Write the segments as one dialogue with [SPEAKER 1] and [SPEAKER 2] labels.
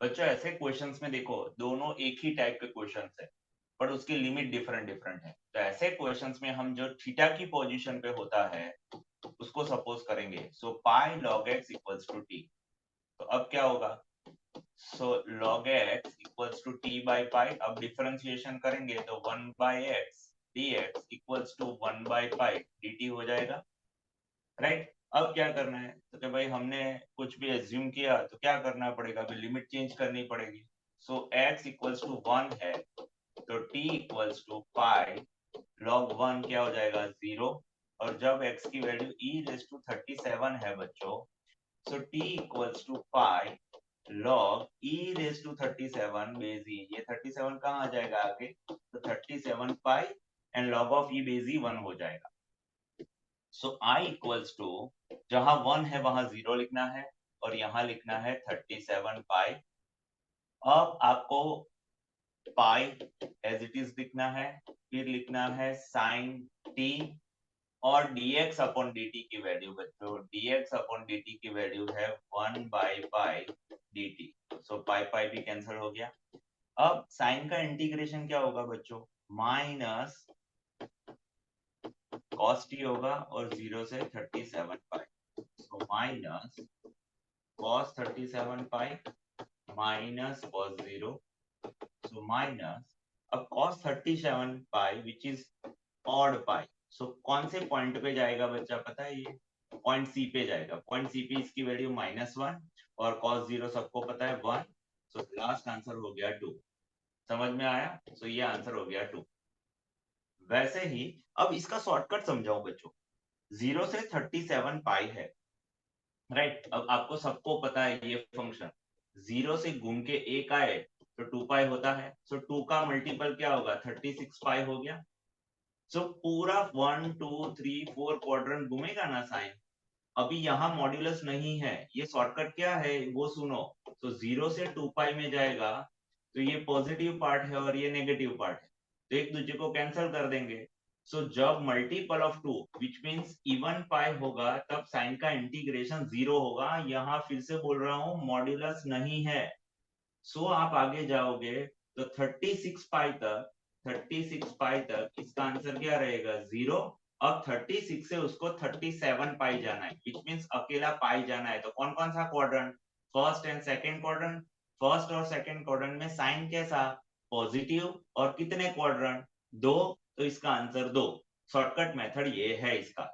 [SPEAKER 1] बच्चों ऐसे क्वेश्चंस में देखो दोनों एक ही टाइप के क्वेश्चंस है पर उसकी लिमिट डिफरेंट डिफरेंट है। तो ऐसे क्वेश्चंस में हम जो थीटा की पोजीशन पे होता है उसको सपोज करेंगे। So pi log x equals to t. तो अब क्या होगा? So log x equals to t by pi. अब डिफरेंशिएशन करेंगे तो 1 by x dx equals to 1 by pi dt हो जाएगा। राइट। अब क्या करना है तो कि भाई हमने कुछ भी एज्यूम किया तो क्या करना पड़ेगा, अभी लिमिट चेंज करनी पड़ेगी। सो x इक्वल्स टू 1 है तो t equals to pi log 1 क्या हो जाएगा 0। और जब x की वैल्यू e रेज टू 37 है बच्चों, so t equals to pi log e raise to 37 base e। ये 37 कहाँ आ जाएगा आगे, तो 37 pi and log of e base e 1 हो जाएगा। सो I इक्वल्स टू, जहां 1 है वहां 0 लिखना है और यहां लिखना है 37 पाई। अब आपको पाई एज इट इज लिखना है, फिर लिखना है साइन t और dx अपॉन dt की वैल्यू बच्चों, dx अपॉन dt की वैल्यू है 1 बाई पाई dt। सो पाई पाई भी कैंसिल हो गया। अब साइन का इंटीग्रेशन क्या होगा बच्चों, माइनस cos t होगा और 0 से 37 पाई। So minus cos 37 pi minus cos 0। So minus, अब cos 37 pi which is odd pi. So कौन से पॉइंट पे जाएगा बच्चा पता है, ये पॉइंट सी पे जाएगा। पॉइंट सी पे इसकी वैल्यू -1 और cos 0 सबको पता है 1। सो लास्ट आंसर हो गया 2। समझ में आया? सो ये आंसर हो गया 2। वैसे ही अब इसका शॉर्टकट समझाऊं बच्चों। 0 से 37 पाई है, राइट। अब आपको सबको पता है ये फंक्शन 0 से घूम के एक आए तो 2 पाई होता है। सो 2 का मल्टीपल क्या होगा, 36 पाई हो गया। सो पूरा 1 2 3 4 क्वाड्रेंट घूमेगा ना साइन। अभी यहाँ मॉड्यूलस नहीं है, ये शॉर्टकट क्या है वो सुनो। तो 0 से 2 पाई में जाएगा तो ये पॉजिटिव पार्ट है और ये नेगेटिव पार्ट है, तो एक दूसरे को कैंसिल कर देंगे। सो जब multiple of 2 which means even पाई होगा तब साइन का इंटीग्रेशन 0 होगा। यहाँ फिर से बोल रहा हूँ मॉड्यूलस नहीं है। सो आप आगे जाओगे तो 36 पाई तक, 36 पाई तक इसका आंसर क्या रहेगा 0। अब 36 से उसको 37 पाई जाना है विच मीन्स अकेला पाई जाना है। तो कौन कौन सा quadrant, first and second quadrant. First और सेकंड क्वाड्रेंट में साइन कैसा, पॉजिटिव। और कितने क्वाड्रेंट, 2। तो इसका आंसर 2। शॉर्टकट मेथड ये है इसका।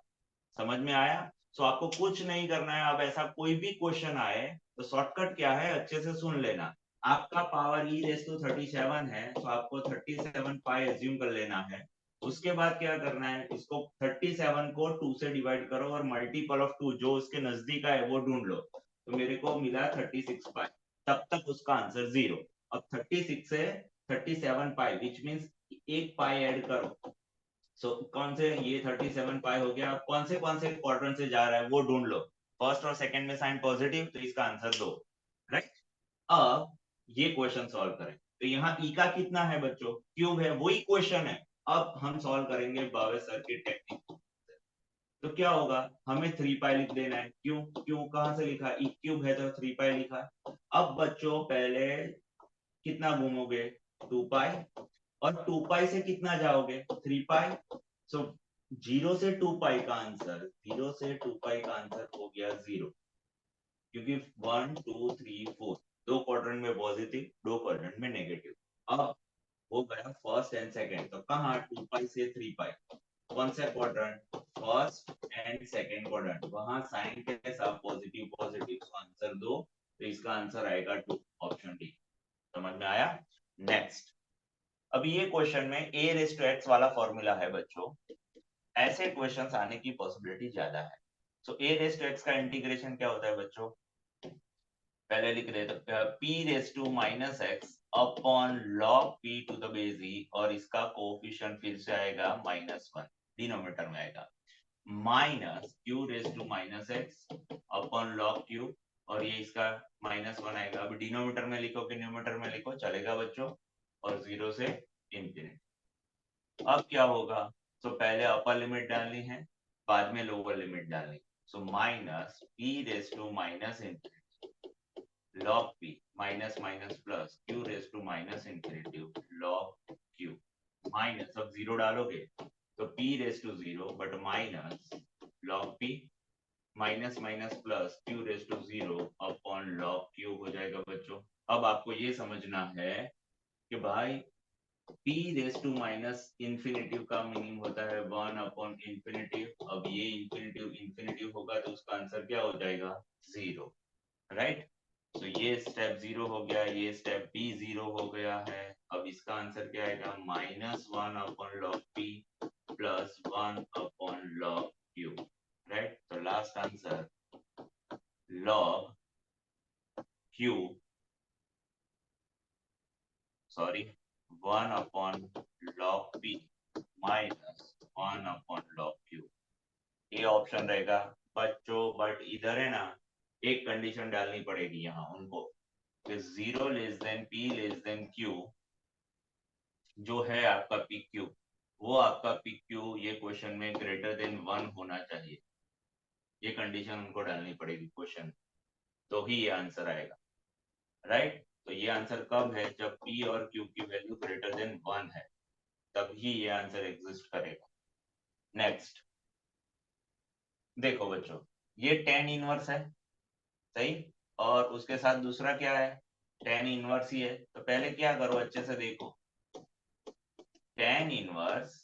[SPEAKER 1] समझ में आया? सो आपको कुछ नहीं करना है। अब ऐसा कोई भी क्वेश्चन आए तो शॉर्टकट क्या है अच्छे से सुन लेना। आपका पावर e रेस टू 37 है तो आपको 37 पाई एज्यूम कर लेना है। उसके बाद क्या करना है, इसको 37 को 2 से डिवाइड करो और मल्टीपल ऑफ 2 जो उसके नजदीक आए वो ढूंढ लो। तो मेरे को मिला 36 पाई, तब तक उसका आंसर 0। अब 36 से 37 पाई विच मीन्स एक पाई ऐड करो। सो कौन से, ये 37 पाई हो गया। कौन से क्वाड्रेंट से जा रहा है वो ढूंढ लो। फर्स्ट और सेकंड में साइन पॉजिटिव तो इसका आंसर 2। राइट। अब ये क्वेश्चन सॉल्व करें तो यहाँ ई का कितना है बच्चों, क्यूब है, वही क्वेश्चन है। अब हम सॉल्व करेंगे बावे सर की टेक्निक। तो क्या होगा, हमें 3 पाई लिख देना है। क्यों, क्यों कहां से लिखा, ई क्यूब है तो 3 पाई लिखा। अब बच्चों पहले कितना घूमोगे, 2 पाई। और 2 पाई से कितना जाओगे, 3 पाई। सो 0 से 2 पाई का आंसर, 0 से 2 पाई का आंसर हो गया 0। क्योंकि 1 2 3 4 दो क्वाड्रेंट में पॉजिटिव, दो क्वाड्रेंट में नेगेटिव। अब हो गया फर्स्ट एंड सेकंड, तो कहाँ 2 पाई से 3 पाई, कौन सा quadrant, first and second quadrant, वहां साइन कैसा, पॉजिटिव पॉजिटिव। तो आंसर 2। तो इसका आंसर आएगा 2, ऑप्शन डी। समझ में आया? नेक्स्ट। अभी ये क्वेश्चन में ए रेस टू एक्स वाला फॉर्मूला है बच्चों। ऐसे क्वेश्चंस आने की पॉसिबिलिटी ज्यादा है। So a raise to x का इंटीग्रेशन क्या होता है बच्चों, पहले लिख देते p raise to minus x upon log p to the base e। और इसका कोफिशिएंट फिर से आएगा -1, डिनोमिनेटर में आएगा। Minus q raise to minus x upon log q। और ये इसका -1 आएगा। अब डिनोमिनेटर में लिखो कि न्यूमरेटर में लिखो, चलेगा बच्चों। और 0 से इंफिनिटी। अब क्या होगा, तो पहले अपर लिमिट डालनी है, बाद में लोअर लिमिट डालनी। So minus p raise to minus infinity log p minus minus plus q raise to minus infinity log q minus, अब जीरो डालोगे तो p raise to zero but minus log p minus minus plus q raise to zero upon log q हो जाएगा बच्चों। अब आपको ये समझना है कि भाई p raise to minus infinity का मीनिंग होता है 1 अपॉन इंफिनिटिव। अब ये इंफिनिटिव इंफिनिटिव होगा तो उसका आंसर क्या हो जाएगा, जीरो, राइट। तो ये स्टेप जीरो हो गया, ये स्टेप बी जीरो हो गया है। अब इसका आंसर क्या आएगा, minus 1 upon log p plus 1 upon log q, right. तो last answer log q, sorry 1 upon log p minus 1 upon log q, ये ऑप्शन रहेगा बच्चों। बट इधर है ना, एक कंडीशन डालनी पड़ेगी यहाँ उनको कि 0 less than p less than q जो है आपका पी क्यू, वो आपका पी क्यू ये क्वेश्चन में ग्रेटर देन 1 होना चाहिए। ये कंडीशन उनको डालनी पड़ेगी क्वेश्चन, तो ही ये आंसर आएगा, राइट। तो ये आंसर कब है, जब p और q की वैल्यू ग्रेटर देन 1 है, तभी ये आंसर एग्जिस्ट करेगा। नेक्स्ट देखो बच्चों, ये tan इनवर्स है, सही, और उसके साथ दूसरा क्या है, tan इनवर्स ही है। तो पहले क्या करो, अच्छे से देखो, tan inverse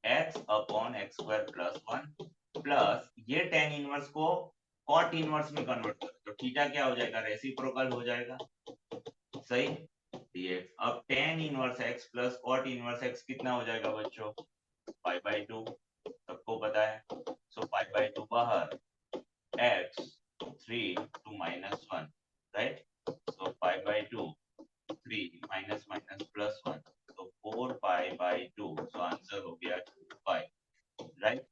[SPEAKER 1] x upon x square plus 1 plus ये tan इनवर्स को cot इनवर्स में कन्वर्ट करो तो थीटा क्या हो जाएगा, रेसिप्रोकल हो जाएगा, सही, dx। अब tan inverse x plus cot inverse x कितना हो जाएगा बच्चों, पाई/2, सबको पता है। सो पाई/2 बाहर, x 3 to -1, राइट। सो पाई/2 3 माइनस माइनस प्लस 1, तो 4 पाई/2, सो आंसर हो गया 2 पाई, राइट।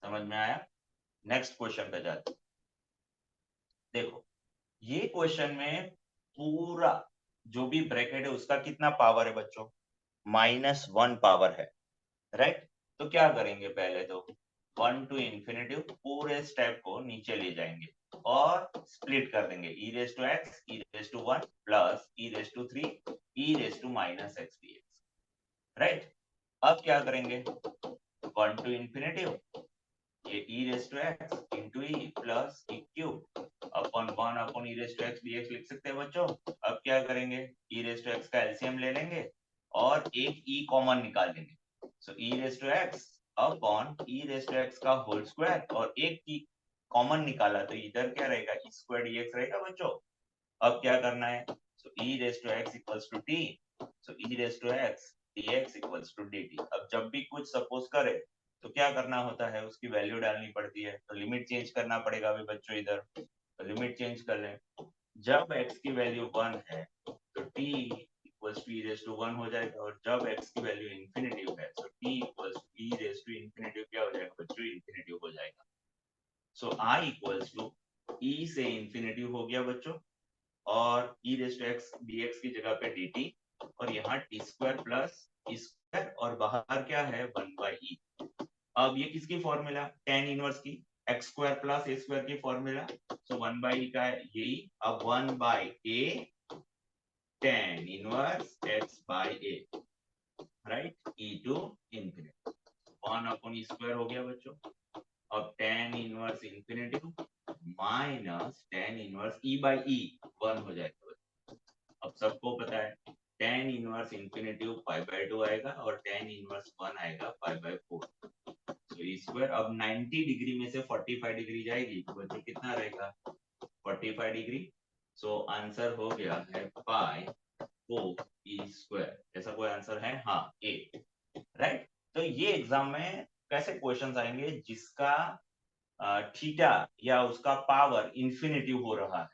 [SPEAKER 1] समझ में आया। नेक्स्ट क्वेश्चन पे जाते, देखो ये क्वेश्चन में पूरा जो भी ब्रैकेट है उसका कितना पावर है बच्चों, -1 पावर है, राइट। तो क्या करेंगे, पहले तो 1 टू इंफिनिटी पूरे स्टेप को नीचे ले जाएंगे और स्प्लिट कर देंगे, e raise to x e raise to 1 plus e raise to 3 e raise to minus x dx, right. अब क्या करेंगे, 1 टू इंफिनिटी ये e raise to x into e plus e cube upon 1 upon e raise to x dx लिख सकते हैं बच्चों। अब क्या करेंगे, e रेज टू x का एलसीएम ले लेंगे और एक e कॉमन निकाल लेंगे। So e raise to x upon e raise to x का होल स्क्वायर, और एक e कॉमन निकाला तो इधर क्या रहेगा, e स्क्वायर dx रहेगा बच्चों। अब क्या करना है, so e raise to x equals to t, so e raise to x dx equals to dt। अब जब भी कुछ सपोज करे तो क्या करना होता है, उसकी वैल्यू डालनी पड़ती है, तो लिमिट चेंज करना पड़ेगा अभी बच्चों इधर। तो लिमिट चेंज कर लें, जब x की वैल्यू 1 है तो t equals to e raise to 1 हो जाएगा, और जब x की वैल्यू इंफिनिटिव है तो t equals to e raise to infinity क्या हो जाएगा बच्चों, इंफिनिटिव हो जाएगा। So i equals to e से इंफिनिटिव हो गया बच्चों, और e raise to x dx की जगह पे dt, और यहाँ t square plus e square, और बाहर क्या है 1/e। अब ये किसकी फॉर्मूला, tan इनवर्स की, x square plus a square की फॉर्मूला, सो 1/e का है यही। अब 1/a tan inverse x by a, right, e to infinity 1 upon e square हो गया बच्चों। अब tan inverse infinity minus tan inverse e by e 1 हो जाएगा। अब सबको पता है tan इनवर्स इंफिनिटी पाई/2 आएगा और tan इनवर्स 1 आएगा पाई/4, तो ई स्क्वायर। अब 90 डिग्री में से 45 डिग्री जाएगी तो बच्चों कितना रहेगा, 45 डिग्री। सो आंसर हो गया है पाई/4 ई स्क्वायर। ऐसा कोई आंसर है, हाँ ए, राइट। तो ये एग्जाम में कैसे क्वेश्चंस आएंगे जिसका थीटा या उसका पावर इंफिनिटी हो रहा है,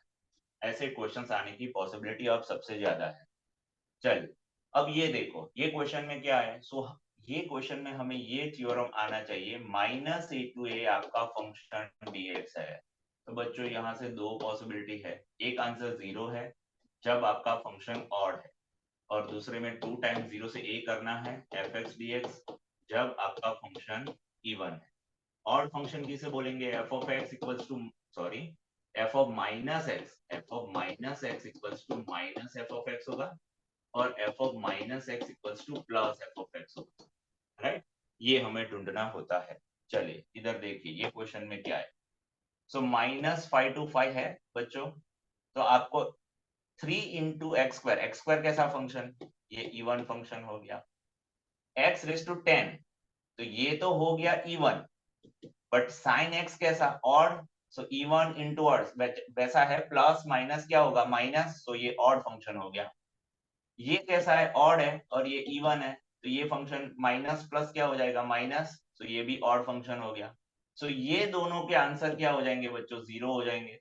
[SPEAKER 1] ऐसे क्वेश्चंस आने की पॉसिबिलिटी अब सबसे ज्यादा है। चलिए अब ये देखो, ये क्वेश्चन में क्या है, सो ये क्वेश्चन में हमें ये थ्योरम आना चाहिए, -a to a आपका फंक्शन dx है। तो बच्चों यहाँ से दो पॉसिबिलिटी है, एक आंसर 0 है जब आपका फंक्शन ऑड है, और दूसरे में 2 टाइम्स 0 से a करना है fx dx जब आपका फंक्शन इवन है। ऑड फंक्शन किसे बोलेंगे, f of x equals to, sorry, f of minus x equals to minus f of x होगा और f of minus x equals to plus f of x होगा, right. ये हमें ढूंढना होता है। चलिए इधर देखिए ये क्वेश्चन में क्या है। सो -5 to 5 है बच्चों, तो आपको 3 इंटू एक्स स्क्वायर कैसा फंक्शन, ये इवन फंक्शन हो गया। x रेज टू 10, तो ये तो हो गया इवन, बट साइन x कैसा, odd. So even into odd वैसा है, प्लस माइनस क्या होगा, माइनस, तो ये ऑड फंक्शन हो गया। ये कैसा है, ऑड है और ये इवन है, तो ये फंक्शन माइनस प्लस क्या हो जाएगा, माइनस, तो ये भी ऑड फंक्शन हो गया। सो ये दोनों के आंसर क्या हो जाएंगे बच्चों, 0 हो जाएंगे।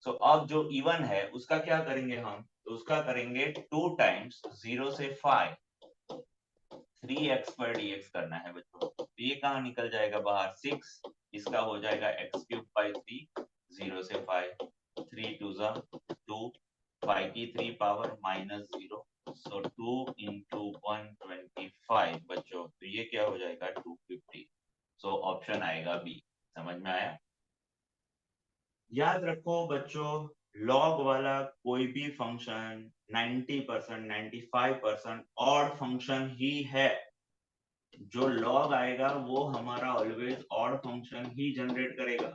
[SPEAKER 1] सो अब जो इवन है उसका क्या करेंगे हम, तो उसका करेंगे 2 टाइम्स 0 से 5, 3x² dx करना है बच्चों। तो ये कहाँ निकल जाएगा बाहर, 6, इसका हो जाएगा x³ 0 से 5, 3 2 2, 5 की 3 पावर -0, सो 2 into 125 बच्चों, तो ये क्या हो जाएगा 250। सो ऑप्शन आएगा बी। समझ में आया। याद रखो बच्चों, लॉग वाला कोई भी फंक्शन 90%, 95% ऑड फंक्शन ही है। जो लॉग आएगा वो हमारा ऑलवेज ऑड फंक्शन ही जनरेट करेगा,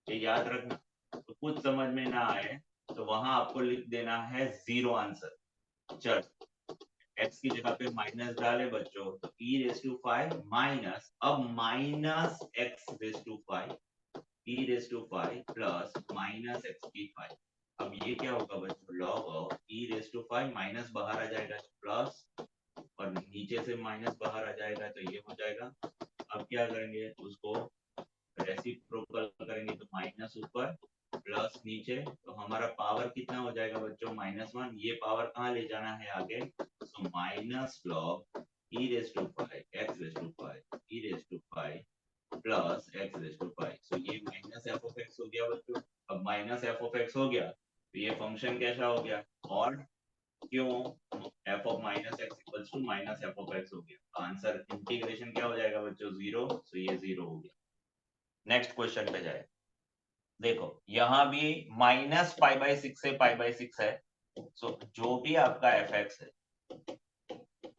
[SPEAKER 1] ये याद रखना। तो कुछ समझ में ना आए तो वहां आपको लिख देना है 0 आंसर। चल x की जगह पे माइनस डाले बच्चों, तो e⁵ माइनस, अब minus x⁵ e⁵ plus minus x⁵। अब ये क्या होगा बच्चों, log ऑफ e⁵ माइनस बाहर आ जाएगा प्लस, और नीचे से माइनस बाहर आ जाएगा तो ये हो जाएगा। अब क्या करेंगे, उसको रेसिप्रोकल करेंगे, तो माइनस ऊपर प्लस नीचे, तो हमारा पावर कितना हो जाएगा बच्चों, -1। ये पावर कहाँ ले जाना है आगे, तो minus log e⁵ x⁵ plus x⁵ सो ये माइनस एफ ऑफ एक्स हो गया बच्चों। अब माइनस एफ ऑफ एक्स हो गया तो ये फंक्शन कैसा हो गया, ऑड। क्यों, f of minus x equals to minus f of x हो गया। आंसर इंटीग्रेशन क्या हो जाएगा बच्चों, 0, सो ये 0 हो गया। नेक्स्ट क्वेश्चन पे जाए। देखो यहाँ भी -π/6 से π/6 है। सो जो भी आपका एफ एक्स है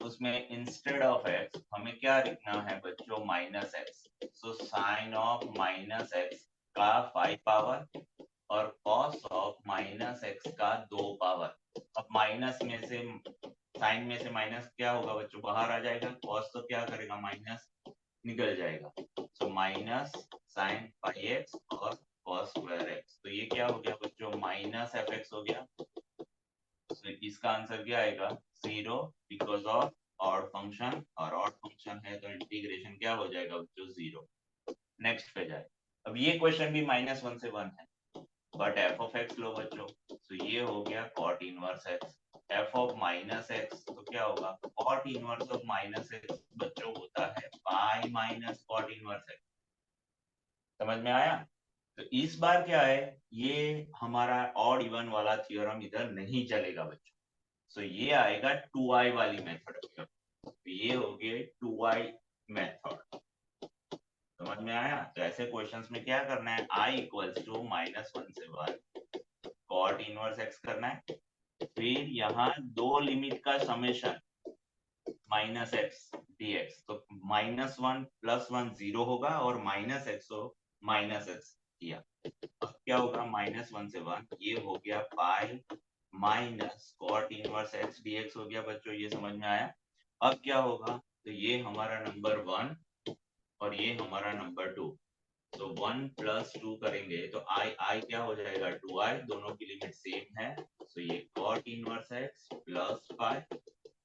[SPEAKER 1] उसमें इंस्टेड ऑफ एक्स हमें क्या लिखना है बच्चों, -x। So sine of -x का 5 पावर और कॉस ऑफ -x का 2 पावर। अब माइनस में से, साइन में से माइनस क्या होगा बच्चों, बाहर आ जाएगा, कॉस तो क्या करेगा, माइनस निकल जाएगा। सो माइनस साइन πx और cos स्क्वायर x, तो ये क्या हो गया बच्चों, -fx हो गया। तो इसका आंसर क्या आएगा, 0, बिकॉज ऑफ ऑड फंक्शन, और ऑड फंक्शन है तो इंटीग्रेशन क्या हो जाएगा बच्चों, 0। नेक्स्ट पे जाए। अब ये क्वेश्चन भी -1 से 1 है, बट एफ ऑफ एक्स लो बच्चों, तो ये हो गया cot inverse x. F of minus x तो क्या होगा, cot inverse of minus x बच्चों होता है pi minus cot inverse x. समझ में आया। तो इस बार क्या है, ये हमारा ऑड इवन वाला थ्योरम इधर नहीं चलेगा बच्चों। सो ये आएगा 2i वाली मेथड। तो ये हो गए 2i मेथड। समझ में आया। तो ऐसे क्वेश्चंस में क्या करना है, i इक्वल्स टू -1 से 1 cot इनवर्स x करना है। फिर यहाँ दो लिमिट का समेशन -x dx, तो -1 + 1 0 होगा और -x हो -x किया। अब क्या होगा, -1 से 1, ये हो गया pi minus cot inverse x dx हो गया बच्चों। ये समझ में आया। अब क्या होगा, तो ये हमारा नंबर 1 और ये हमारा नंबर 2। तो 1 + 2 करेंगे तो i क्या हो जाएगा, 2i, दोनों की लिमिट सेम है। तो ये cot inverse x plus pi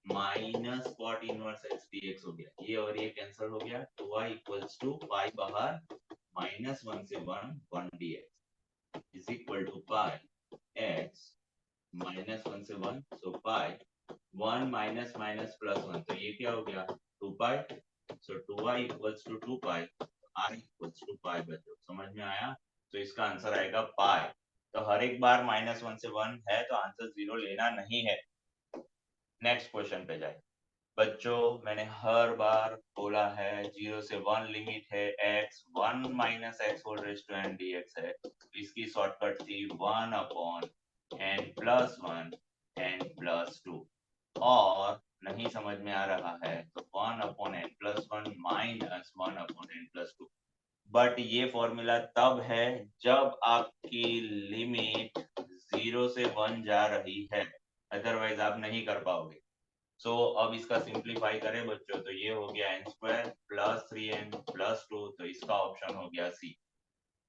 [SPEAKER 1] minus cot inverse x dx हो गया। ये और ये कैंसिल हो गया, 2i इक्वल्स टू पाई बाहर, -1 से 1 1 dx is equal to pi x -1 से 1, so pi 1 minus minus plus 1, तो ये क्या हो गया 2 pi. So 2i equals to 2 पाई, i इक्वल्स टू पाई बच्चों। समझ में आया। तो इसका आंसर आएगा पाई। तो हर एक बार -1 से 1 है तो आंसर 0 लेना नहीं है। नेक्स्ट क्वेश्चन पे जाए। बच्चों मैंने हर बार बोला है 0 से 1 लिमिट है x 1 minus x whole raise to n dx है, इसकी शॉर्टकट थी 1 upon n plus 1 n plus 2, और नहीं समझ में आ रहा है तो 1 upon n plus 1 minus 1 upon n plus 2। But ये फॉर्मूला तब है जब आपकी लिमिट 0 से 1 जा रही है, अदरवाइज आप नहीं कर पाओगे। सो अब इसका सिंप्लीफाई करें बच्चों तो ये हो गया n square plus 3n plus 2, तो इसका ऑप्शन हो गया सी।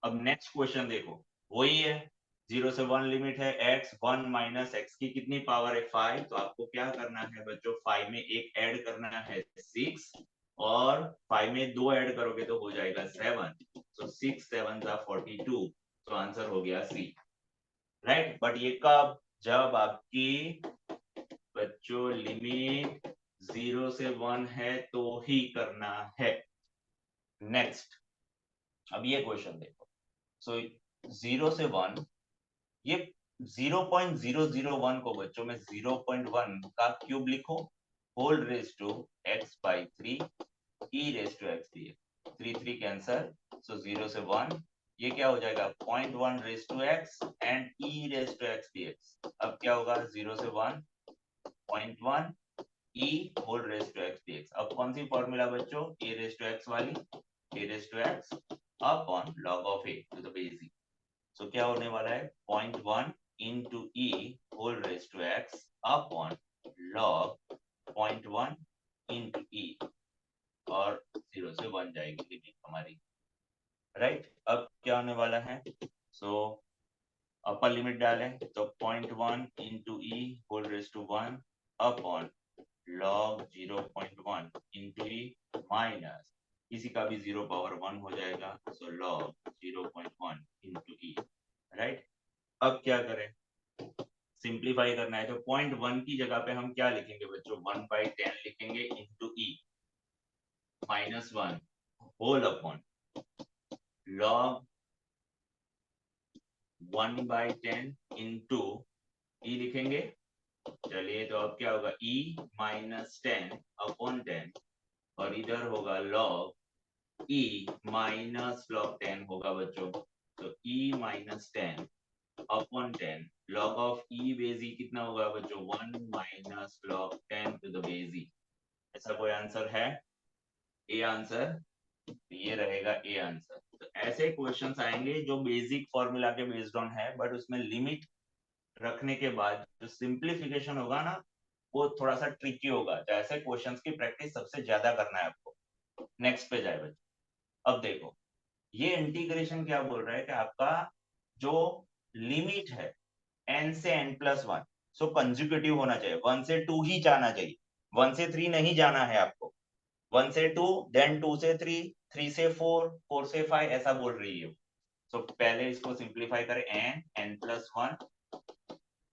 [SPEAKER 1] अब नेक्स्ट क्वेश्चन देखो, वही है 0 से 1 लिमिट है x 1 माइनस एक्स की कितनी पावर है 5, तो आपको क्या करना है बच्चों 5 में एक ऐड करना है 6, और 5 में 2 ऐड करोगे तो हो जाएगा 7, तो 6 7 42, तो आंसर हो गया सी, राइट। बट ये कब, जब आपकी बच्चों लिमिट 0 से 1 है तो ही करना है। नेक्स्ट, अब ये क्वेश्चन देखो, सो 0 से 1, ये 0.001 को बच्चों में 0.1 का क्यूब लिखो, whole raise to x by 3 e raise to x dx, 3 3 cancel, so 0 से 1 ये क्या हो जाएगा 0.1 raise to x and e raise to x dx। अब क्या होगा 0 से 1 0.1 e whole raise to x dx। अब कौन सी फॉर्मूला बच्चों a रेज टू x वाली, a raise to x upon log of a to the base e। सो क्या होने वाला है 0.1 into e whole raise to x upon log 0.1 into e, और 0 से 1 जाएगी लिमिट हमारी, राइट। अब क्या होने वाला है, सो अपर लिमिट डालें तो 0.1 into e whole raise to 1 upon log 0.1 into e minus किसी का भी 0 पावर 1 हो जाएगा, so log 0.1 into e, right. अब क्या करें, सिंप्लीफाई करना है तो 0.1 की जगह पे हम क्या लिखेंगे बच्चों 1/10 लिखेंगे into e minus 1 whole upon log 1/10 into e लिखेंगे। चलिए तो अब क्या होगा e माइनस 10 अपॉन 10, और इधर होगा log e माइनस log 10 होगा बच्चों, तो e minus 10 upon 10 log of e base e कितना होगा बच्चों 1 minus log 10 to the base e। ऐसा कोई आंसर है, ए आंसर, ये रहेगा ए आंसर। तो ऐसे क्वेश्चंस आएंगे जो बेसिक फॉर्मूला के बेस्ड ऑन है, बट उसमें लिमिट रखने के बाद जो सिंप्लीफिकेशन होगा ना वो थोड़ा सा ट्रिकी होगा, तो ऐसे क्वेश्चंस की प्रैक्टिस सबसे ज्यादा करना है आपको। नेक्स्ट पे जाए बच्चों, अब देखो ये इंटीग्रेशन क्या बोल रहा है कि आपका जो लिमिट है n से n प्लस 1, सो कंज्यूकेटिव होना चाहिए, 1 से 2 ही जाना चाहिए, 1 से 3 नहीं जाना है आपको, 1 से 2 देन 2 से 3 3 से 4 4 से 5 ऐसा बोल रही है। सो पहले इसको सिंप्लीफाई करें, n n plus 1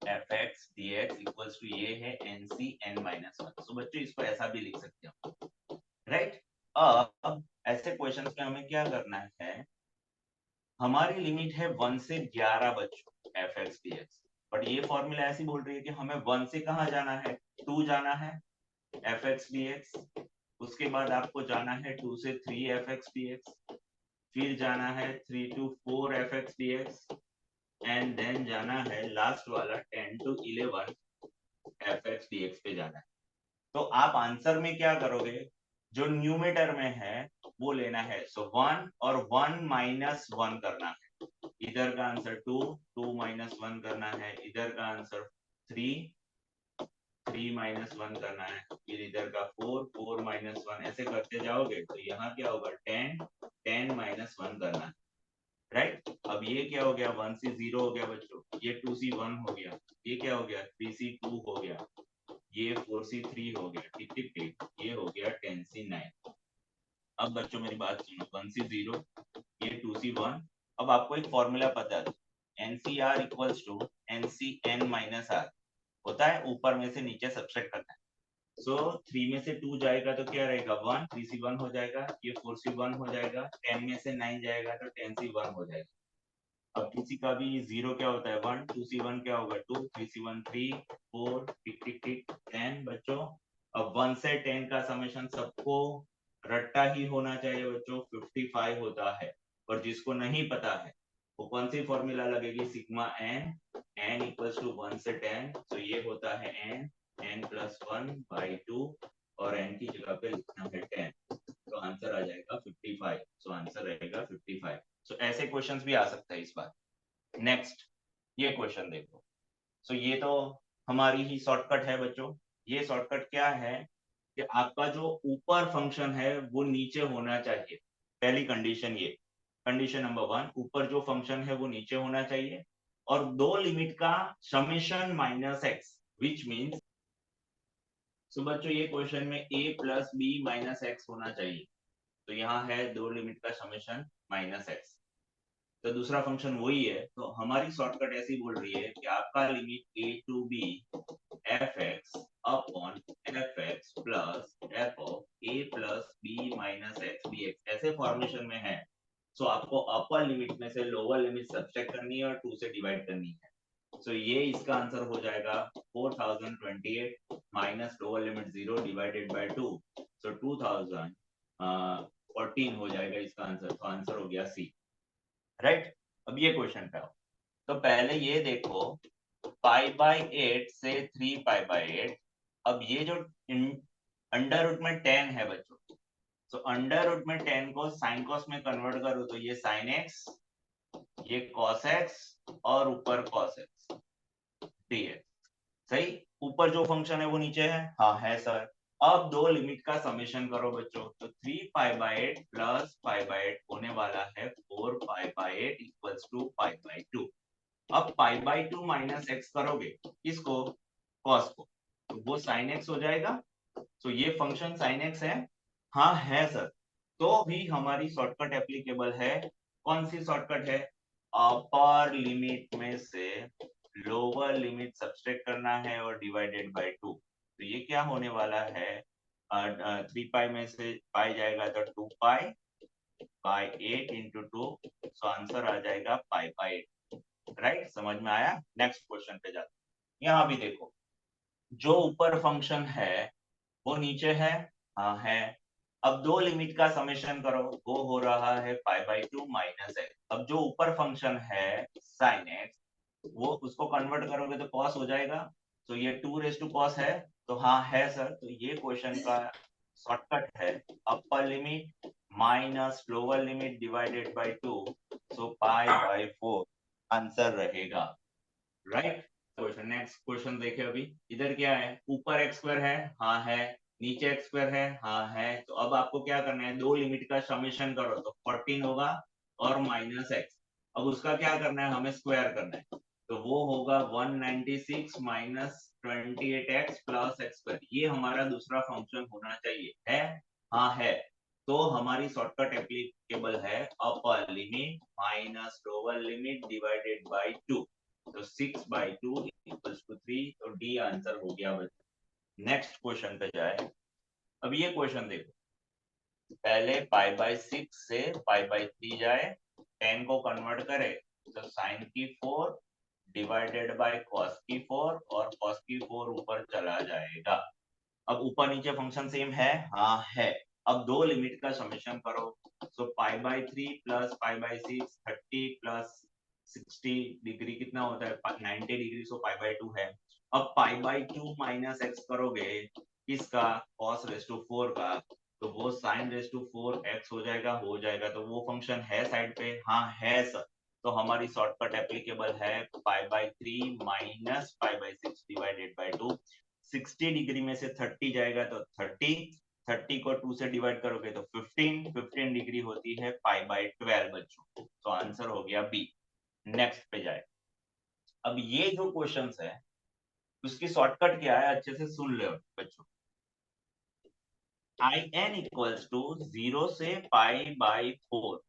[SPEAKER 1] fx dx equals to ये है nc n माइनस 1। सो बच्चों इसको ऐसा भी लिख सकते हो, राइट। अब ऐसे क्वेश्चंस में हमें क्या करना है, हमारी लिमिट है 1 से 11 बच्चों fx dx, बट ये फॉर्मूला ऐसी बोल रही है कि हमें 1 से कहां जाना है 2 जाना है fx dx, उसके बाद आपको जाना है 2 से 3 fx dx, फिर जाना है 3 to 4 fx dx, and then जाना है लास्ट वाला 10 to 11 fx dx पे जाना है। तो आप आंसर में क्या करोगे, जो न्यूमेटर में है वो लेना है, सो 1 और 1 माइनस 1 करना है, इधर का आंसर 2 2 माइनस 1 करना है, इधर का आंसर 3 3 माइनस 1 करना है, फिर इधर का 4 4 माइनस 1, ऐसे करते जाओगे तो यहाँ क्या होगा 10 10 माइनस 1 करना है, राइट। अब ये क्या हो गया 1 से 0 हो गया बच्चों, ये 2 से 1 हो गया, ये क्या हो गया 3 से 2 हो गया, ये 4 से 3 हो गया, ठीक ठीक ठीक, ये हो गया 10 से 9। अब बच्चों मेरी बात सुनो, 1 से 0, ये 2 से 1। अब आपको एक फॉर्मूला पता है, NCR equals to NCN minus R होता है, ऊपर में से नीचे सब्सट्रैक्ट करना है। सो 3 में से 2 जाएगा तो क्या रहेगा 1, 3 से 1 हो जाएगा, ये 4 से 1 हो जाएगा, 10 में से 9 जाएगा तो 10 से 1 हो जाएगा। अब किसी का भी 0 क्या होता है 1, 2 से 1 क्या होगा 2, 3 से 1 3 4, टिक टिक टिक 10 बच्चों। अब 1 से 10 का समेशन सबको रट्टा ही होना चाहिए बच्चों, 55 होता है। और जिसको नहीं पता है वो कौन सी फॉर्मूला लगेगी, sigma n, n equals to 1 से 10, तो ये होता है एन, एन प्लस 1/2 और एन की जगह पे लिखना है 10, तो आंसर आ जाएगा 55। सो आंसर रहेगा 55। सो ऐसे क्वेश्चंस भी आ सकता है इस बार। नेक्स्ट ये क्वेश्चन देखो। सो ये तो हमारी ही शॉर्टकट है बच्चों। ये शॉर्टकट क्या है कि आपका जो ऊपर फंक्शन है वो नीचे होना चाहिए। पहली कंडीशन ये, कंडीशन नंबर 1, ऊपर जो फंक्शन है वो नीचे होना चाहिए और दो लिमिट का summation minus x, which means so बच्चों ये क्वेश्चन में a plus b minus x होना चाहिए। तो यहाँ है दो लिमिट का समेशन माइनस एक्स, तो दूसरा फंक्शन वही है। तो हमारी शॉर्टकट ऐसी बोल रही है कि आपका limit a to b f x upon f x plus f of a plus b minus x d x ऐसे फॉर्मेशन में है। सो आपको अपर लिमिट में से लोअर लिमिट सब्सट्रैक्ट करनी है और 2 से डिवाइड करनी है। सो ये इसका आंसर हो जाएगा 4028 minus lower limit 0 divided by 2, सो 2014 हो जाएगा इसका आंसर। तो आंसर हो गया सी, राइट। अब ये क्वेश्चन पे आओ। तो पहले ये देखो π/8 से 3π/8। अब ये जो अंडर रूट में 10 है बच्चों, तो अंडर रूट में 10 को साइन कॉस में कन्वर्ट करो तो ये साइन एक्स, ये कॉस एक्स और ऊपर कॉस एक्स dx। सही, ऊपर जो फंक्शन है वो नीचे है, हाँ है सर। अब दो लिमिट का समेशन करो बच्चों, तो 3π/8 प्लस π/8 होने वाला है 4π/8 इक्वल्स टू π/2। अब π/2 माइनस एक्स करोगे किसको, कॉस को, तो वो साइन एक्स हो जाएगा। तो ये फंक्शन साइन एक्स है, हाँ है सर। तो भी हमारी शॉर्टकट एप्लीकेबल है। कौन सी शॉर्टकट है, अपर लिमिट में से लोअर लिमिट सब्सट्रैक्ट करना है और डिवाइडेड बाय 2। तो ये क्या होने वाला है, 3π में से पाई जाएगा तो 2π/8 इंटू 2, तो आंसर आ जाएगा π/8, राइट। समझ में आया। नेक्स्ट क्वेश्चन पे जाते हैं। यहाँ भी देखो, जो ऊपर फंक्शन है वो नीचे है, हाँ है। अब दो लिमिट का समेशन करो, वो हो रहा है π/2 माइनस एक्स। अब जो ऊपर फंक्शन है साइन एक्स, वो उसको कन्वर्ट करोगे तो कॉस हो जाएगा। तो ये 2 cos है, तो हाँ है सर। तो ये क्वेश्चन का शॉर्टकट है upper limit minus lower limit divided by 2, so π/4 answer रहेगा, राइट। क्वेश्चन, नेक्स्ट क्वेश्चन देखे। अभी इधर क्या है, ऊपर एक्स स्क्वायर है, हाँ है, नीचे एक्स स्क्वायर है, हाँ है। तो अब आपको क्या करना है, दो लिमिट का समेशन करो तो 14 होगा और माइनस एक्स। अब उसका क्या करना है, हमें स्क्वायर करना है, तो वो होगा 196 minus 28x plus x square. ये हमारा दूसरा फंक्शन होना चाहिए, है, हाँ है। तो हमारी शॉर्टकट एप्लीकेबल है upper limit minus lower limit divided by 2, तो 6/2 इक्वल्स टू 3, तो डी आंसर हो गया बच्चों। नेक्स्ट क्वेश्चन पे जाए। अब ये क्वेश्चन देखो, पहले π/6 से π/3 जाए, 10 को कन्वर्ट करे तो साइन की 4 डिवाइडेड बाय कॉस की 4 और कॉस की 4 ऊपर चला जाएगा। अब ऊपर नीचे फंक्शन सेम है, हाँ है। अब दो लिमिट का समेशन करो, तो π/3 प्लस π/6 30 प्लस 60 डिग्री कितना होता है, 90 डिग्री, सो π/2 है। अब π/2 माइनस एक्स करोगे किसका, cos रेस टू 4 का, तो वो sin रेस टू 4 x हो जाएगा। तो वो फंक्शन है साइड पे, हाँ है सर। तो हमारी शॉर्टकट एप्लीकेबल है π/3 माइनस π/6 डिवाइडेड बाय 2। 60 डिग्री में से 30 जाएगा तो 30 को 2 से डिवाइड करोगे तो 15 डिग्री होती है π/12 बच्चों। तो आंसर हो गया बी। नेक्स्ट पे जाए। अब ये जो क्वेश्चंस है उसकी शॉर्टकट क्या है, अच्छे से सुन लो बच्चों। in इक्वल्स टू 0 से π/4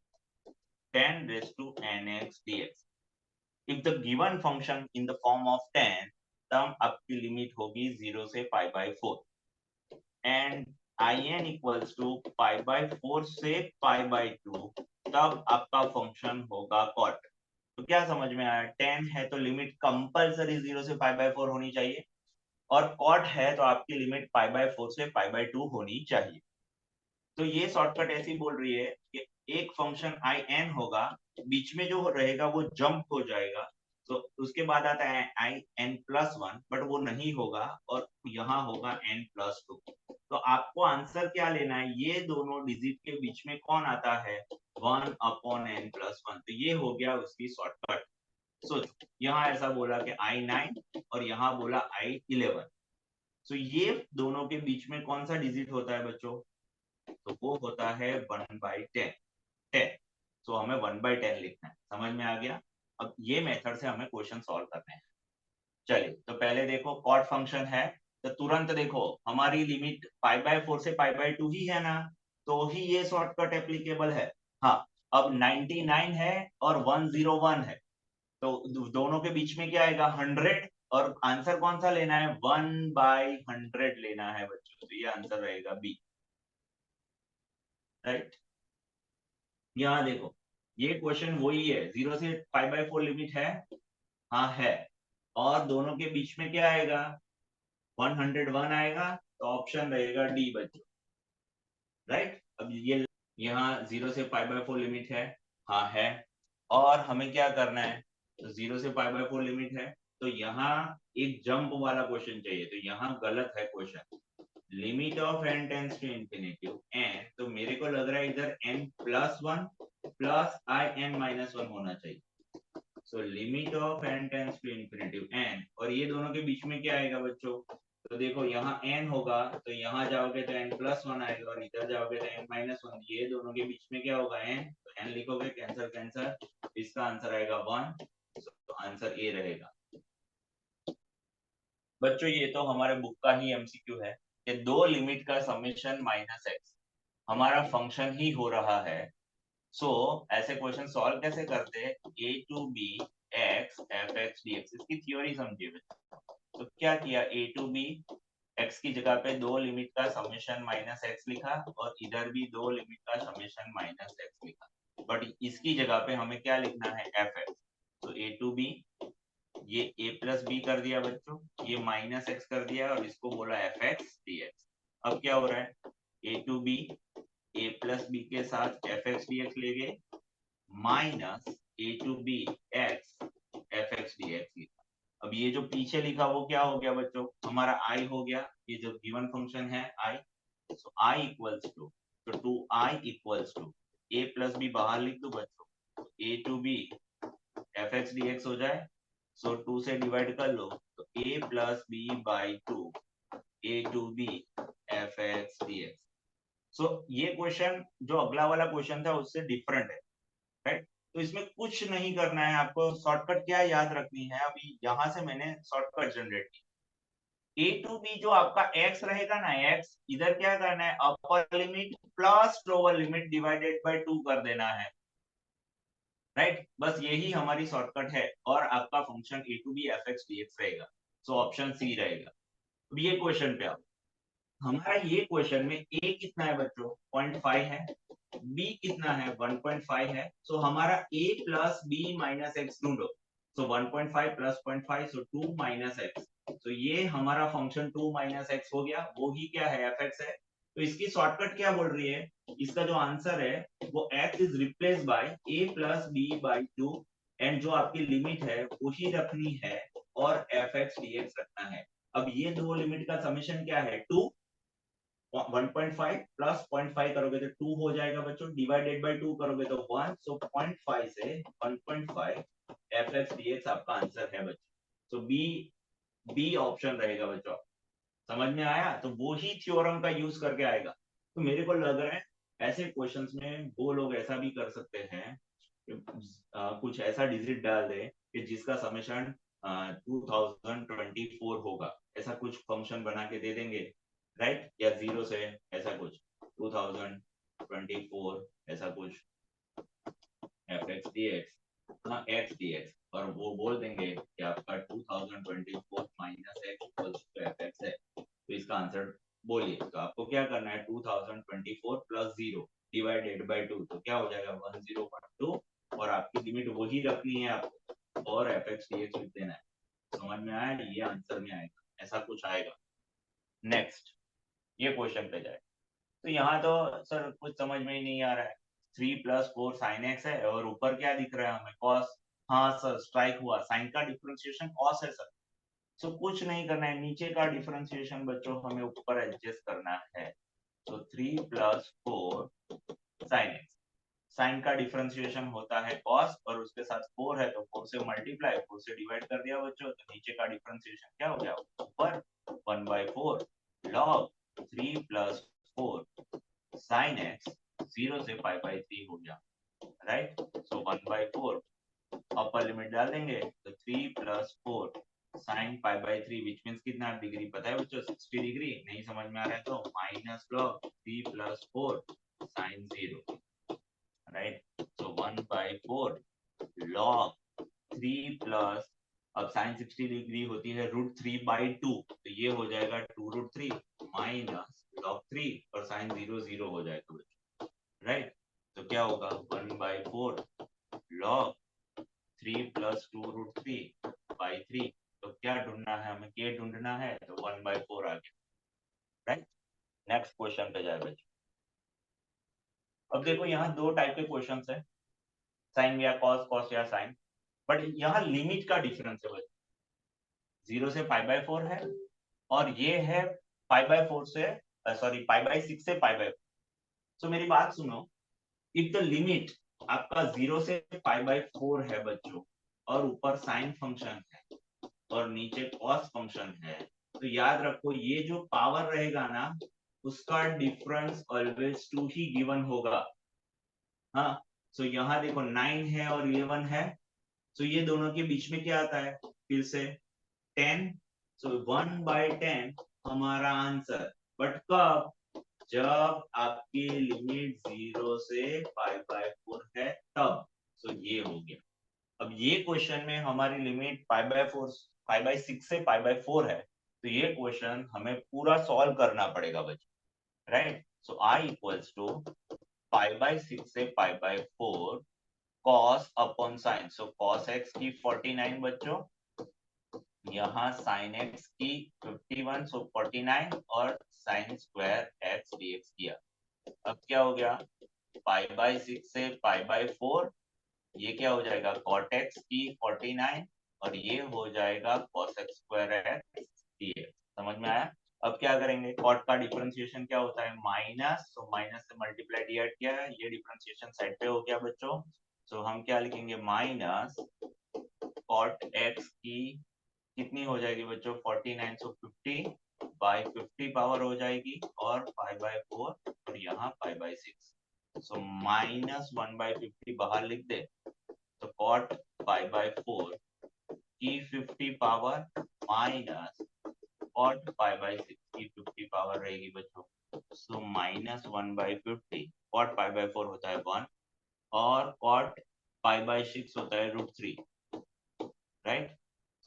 [SPEAKER 1] 10 raised to nx dx। If the given function in the form of 10, तब आपकी लिमिट होगी 0 से π/4 एंड in इक्वल्स टू π/4 से π/2, तब आपका फंक्शन होगा cot। तो क्या समझ में आया, 10 है तो लिमिट कंपलसरी 0 से π/4 होनी चाहिए। और कॉट है तो आपकी लिमिट π/4 से π/2 होनी चाहिए। तो ये शॉर्टकट ऐसी बोल रही है कि एक फंक्शन आई एन होगा, बीच में जो रहेगा वो जंप हो जाएगा, तो उसके बाद आता है i n plus one, but वो नहीं होगा और यहाँ होगा एन प्लस टू। तो आपको आंसर क्या लेना है, ये दोनों डिजिट के बीच में कौन आता है, 1/n+1। तो ये हो गया उसकी शॉर्टकट। सो यहाँ ऐसा बोला कि i9 और यहाँ बोला i11। तो ये दोनों के बीच में कौन सा डिजिट होता है बच्चों, तो वो होता है 1/10। 10 तो हमें 1/10 लिखना है। समझ में आ गया। अब ये मेथड से हमें क्वेश्चन सॉल्व करने हैं। चलिए तो पहले देखो कॉट फंक्शन है, तो तुरंत देखो हमारी लिमिट π/4 से π/2 ही है ना, तो ही ये शॉर्टकट एप्लीकेबल है। हाँ, अब 99 है और 101 है, तो दोनों के बीच में क्या आएगा 100, और आंसर कौन सा लेना है, 1/100 लेना है बच्चों। तो ये आंसर रहेगा बी, राइट। यहाँ देखो ये क्वेश्चन वही है, 0 से π/4 लिमिट है, हाँ है, और दोनों के बीच में क्या आएगा 101 आएगा, तो ऑप्शन रहेगा डी बच्चों, राइट। अब ये यहाँ 0 से π/4 लिमिट है, हाँ है, और हमें क्या करना है, तो 0 से π/4 लिमिट है, तो यहाँ एक जंप वाला क्वेश्चन चाहिए, तो यहाँ गलत है question. Limit of n tends to infinity n, तो मेरे को लग रहा है इधर n+1 प्लस in-1 होना चाहिए। So limit of n tends to infinity n, और ये दोनों के बीच में क्या आएगा बच्चों, तो देखो यहाँ n होगा, तो यहाँ जाओगे तो n+1 आएगा, और इधर जाओगे तो n-1। ये दोनों के बीच में क्या होगा n, तो n लिखोगे, कैंसर कैंसर, इसका आंसर आएगा 1। तो आंसर ए रहेगा बच्चों। ये तो हमारे बुक का ही एमसीक्यू है कि दो लिमिट का समेशन -x हमारा फंक्शन ही हो रहा है। सो ऐसे क्वेश्चन सॉल्व कैसे करते हैं, a to b x f(x) dx, इसकी थ्योरी समझिए बच्चों। तो क्या किया, a to b x की जगह पे दो लिमिट का समेशन -x लिखा, और इधर भी दो लिमिट का समेशन -x लिखा, बट इसकी जगह पे हमें क्या लिखना है, f(x). तो a to b ये a प्लस बी कर दिया बच्चों, ये -x कर दिया, और इसको बोला f(x) dx। अब क्या हो रहा है, a to b a plus b के साथ f(x) dx ले गए, minus a to b x f(x) dx लिखा। अब ये जो पीछे लिखा वो क्या हो गया बच्चों, हमारा i हो गया, ये जो गिवन फंक्शन है i। So i equals to, तो 2i equals to a plus b बाहर लिख दो बच्चों, a to b f(x) dx हो जाए। सो 2 से डिवाइड कर लो, तो a plus b by 2 a to b f(x) dx। So ये क्वेश्चन जो अगला वाला क्वेश्चन था उससे डिफरेंट है, राइट। तो इसमें कुछ नहीं करना है आपको, शॉर्टकट क्या याद रखनी है, अभी यहां से मैंने शॉर्टकट जनरेट की। a to b जो आपका x रहेगा ना, x इधर क्या करना है, upper limit plus lower limit divided by 2 कर देना है, राइट। बस यही हमारी शॉर्टकट है, और आपका function a to b f(x) dx रहेगा। सो ऑप्शन सी रहेगा। अब ये क्वेश्चन पे आओ, हमारा ये क्वेश्चन में a कितना है बच्चों, 0.5 है, b कितना है, 1.5 है। सो हमारा a plus b minus x ढूंढो। सो 1.5 प्लस 0.5, सो 2 माइनस एक्स। तो ये हमारा फंक्शन 2 माइनस एक्स हो गया, वो ही क्या है, f(x) है। तो इसकी शॉर्टकट क्या बोल रही है, इसका जो आंसर है वो x is replace by a plus b by 2, and जो आपकी लिमिट है वही रखनी है, और f(x) dx रखना है। अब ये दो लिमिट का समेशन क्या है, 2, 1.5 प्लस 0.5 करोगे तो 2 हो जाएगा बच्चों, डिवाइडेड बाय 2 करोगे तो 1। सो 0.5 से 1.5 f(x) dx आपका आंसर है बच्चों। सो बी ऑप्शन रहेगा बच्चों। समझ में आया, तो वो ही थ्योरम का यूज करके आएगा। तो मेरे को लग रहा है ऐसे क्वेश्चंस में वो लोग ऐसा भी कर सकते हैं कि कुछ ऐसा डिजिट डाल दे कि जिसका समेशन 2024 होगा, ऐसा कुछ फंक्शन बना के दे देंगे, राइट। या 0 से ऐसा कुछ 2024 ऐसा कुछ f(x) dx, हाँ x dx, और वो बोल देंगे कि आपका 2024 minus x equals to f(x) है। तो इसका आंसर बोलिए, तो आपको क्या करना है, 2024 प्लस 0 डिवाइडेड बाय 2, तो क्या हो जाएगा 1012, और आपकी लिमिट वही रखनी है आपको, और f(x) dx लिख देना है। समझ में आया, ये आंसर में आएगा। ऐसा कुछ आएगा। नेक्स्ट ये क्वेश्चन पे जाए, तो यहाँ तो सर कुछ समझ में ही नहीं आ रहा है। 3 + 4 sin x है और ऊपर क्या दिख रहा है हमें, cos। हाँ सर स्ट्राइक हुआ, साइन का डिफरेंशिएशन cos है सर। सो कुछ नहीं करना है, नीचे का डिफरेंशिएशन बच्चों हमें ऊपर एडजस्ट करना है। तो 3 + 4 sin x, साइन का डिफरेंशिएशन होता है cos और उसके साथ 4 है तो 4 से मल्टीप्लाई, 4 से डिवाइड कर दिया बच्चों, तो नीचे का डिफरेंशिएशन क्या हो गया ऊपर 1/4 log 3 + 4 sin x 0 से π/3 हो गया, राइट। सो 1/4 अपर लिमिट डाल देंगे तो 3 + 4 sin π/3 विच मीन्स कितना डिग्री पता है बच्चों, 60 डिग्री। नहीं समझ में आ रहा है तो माइनस log 3 + 4 sin 0, राइट। सो 1/4 log 3 प्लस, अब साइन 60 डिग्री होती है √3/2 तो ये हो जाएगा 2√3 माइनस log 3 और साइन 0 0 हो जाएगा बच्चों, राइट। तो क्या होगा 1/4 log 3 + 2√3/3। तो क्या ढूंढना है हमें, के ढूंढना है, तो 1/4 आ गया, राइट। नेक्स्ट क्वेश्चन पे जाए बच्चों। अब देखो यहाँ दो टाइप के क्वेश्चन है, साइन या कॉस, कॉस या साइन, बट यहाँ लिमिट का डिफरेंस है बच्चों, 0 से π/4 है और ये है π/4 से, सॉरी π/6 से π/4। सो मेरी बात सुनो, इफ द लिमिट आपका 0 से π/4 है बच्चों और ऊपर साइन फंक्शन है और नीचे कॉस फंक्शन है, तो याद रखो ये जो पावर रहेगा ना उसका डिफरेंस ऑलवेज 2 ही गिवन होगा। हाँ, सो यहाँ देखो 9 है और 11 है, सो ये दोनों के बीच में क्या आता है फिर से 10, सो 1/10 हमारा आंसर। बट कब, जब आपकी लिमिट 0 से π/4 है तब। सो ये हो गया। अब ये क्वेश्चन में हमारी लिमिट π/6 से π/4 है, तो ये क्वेश्चन हमें पूरा सॉल्व करना पड़ेगा बच्चों, right. So i equals to π/6 से π/4 cos upon sine. So cos x की 49 बच्चों, यहाँ sin x की 51, सो 49 और sin स्क्वायर x dx किया। अब क्या हो गया π/6 से π/4, ये क्या हो जाएगा cot x की 49 और ये हो जाएगा cos x square x dx। समझ में आया। अब क्या करेंगे, cot का डिफरेंशिएशन क्या होता है माइनस, तो माइनस से मल्टीप्लाई डिवाइड किया है, ये डिफरेंशिएशन साइड पे हो गया बच्चों। सो हम क्या लिखेंगे माइनस cot x की कितनी हो जाएगी बच्चों 49, सो 50/50 पावर हो जाएगी और π/4 और यहाँ π/6, सो माइनस 1/50 बाहर लिख दे, तो cot π/4 की 50 पावर माइनस cot π/6 की 50 पावर रहेगी बच्चों, सो माइनस 1/50। cot π/4 होता है 1 और cot π/6 होता है √3, राइट।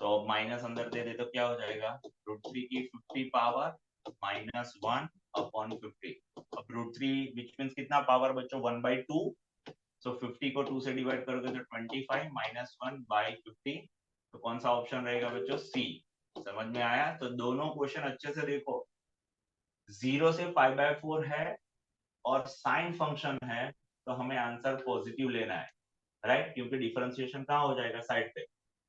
[SPEAKER 1] तो अब माइनस अंदर दे दे तो क्या हो जाएगा √3 की 50 पावर माइनस 1 अपॉन 50। अब √3 विच मीन्स कितना पावर बच्चों 1/2, सो 50 को 2 से डिवाइड करोगे तो 25 माइनस 1/50। तो कौन सा ऑप्शन रहेगा बच्चों सी। समझ में आया। तो दोनों क्वेश्चन अच्छे से देखो, 0 से π/4 है और साइन फंक्शन है तो हमें आंसर पॉजिटिव लेना है, राइट, क्योंकि डिफरेंशिएशन कहाँ हो जाएगा साइड पे।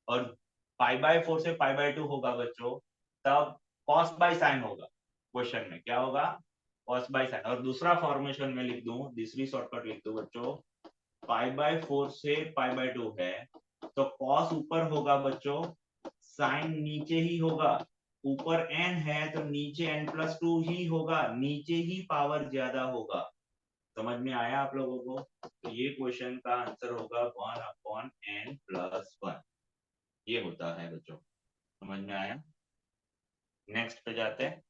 [SPEAKER 1] और π/4 से π/2 होगा बच्चों तब cos बाय साइन होगा, क्वेश्चन में क्या होगा cos बाय साइन। और दूसरा फॉर्मेशन में लिख दूं, दूसरी शॉर्टकट लिख दूं बच्चों, π/4 से π/2 है तो cos ऊपर होगा बच्चों, साइन नीचे ही होगा। ऊपर n है तो नीचे n+2 ही होगा, नीचे ही पावर ज्यादा होगा। समझ में आया आप लोगों को। तो ये क्वेश्चन का आंसर होगा 1/n+1, ये होता है बच्चों। समझ में आया। नेक्स्ट पे जाते हैं।